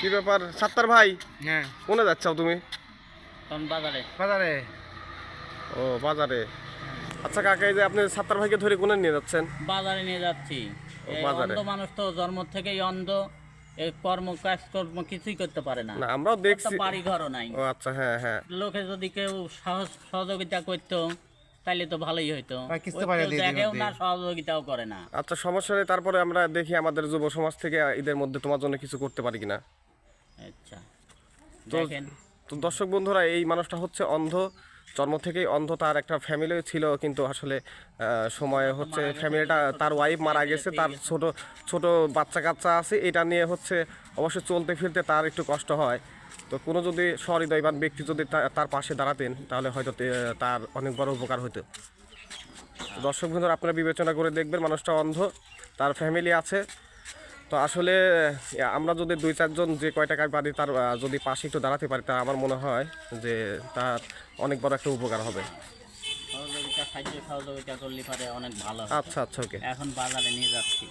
কি ব্যাপার সাত্তার ভাই? হ্যাঁ, কোনে যাচ্ছাও তুমি? কোন বাজারে? বাজারে। ও বাজারে। আচ্ছা কাকা, এই যে আপনি সাত্তার ভাইকে ধরে কোনে নিয়ে যাচ্ছেন? বাজারে নিয়ে যাচ্ছি। ও, এই বাজারে। অন্ধ মানুষ তো জন্ম থেকেই অন্ধ, এই কাজকর্ম কিছুই করতে পারে না। না আমরাও ওর তো দেখছি। বাড়ি ঘরও নাই। ও আচ্ছা, হ্যাঁ হ্যাঁ। লোকে যদি কেউ সহযোগিতা করতো তাইলে তো ভালোই হইতো। আর কিস্তি ওই পাঠিয়ে কেউ দিয়ে দেখেও দিবে। না, সহযোগিতাও করে না। আচ্ছা সমস্যা নেই, তারপরে আমরা দেখি আমাদের যুব সমাজ থেকে ঈদের মধ্যে তোমার জন্য কিছু করতে পারি কিনা। আচ্ছা তো দেখেন। তো দর্শক বন্ধুরা, এই মানুষটা হচ্ছে অন্ধ, জন্ম থেকেই অন্ধ। তার একটা ফ্যামিলিও ছিল, কিন্তু আসলে সময় হচ্ছে ফ্যামিলিটা, তার ওয়াইফ মারা গেছে, তার ছোট ছোট বাচ্চা কাচ্চা আছে, এটা নিয়ে হচ্ছে অবশ্যই চলতে ফিরতে তার একটু কষ্ট হয়। তো কোনো যদি সহৃদয়বান ব্যক্তি যদি তার পাশে দাঁড়াতেন, তাহলে হয়তো তার অনেক বড় উপকার হতো। তো দর্শক বন্ধুরা, আপনারা বিবেচনা করে দেখবেন, মানুষটা অন্ধ, তার ফ্যামিলি আছে। তো আসলে আমরা যদি 2-4 জন যে কয় টাকায় পারি তার যদি পাশে একটু দাঁড়াতে পারি, তা আমার মনে হয় যে তার অনেক বড় একটা উপকার হবে। সহযোগিতা, সাহায্য সহযোগিতা করলে পারে অনেক ভালো হতো। আচ্ছা আচ্ছা, ওকে। এখন বাজারে নিয়ে যাচ্ছি।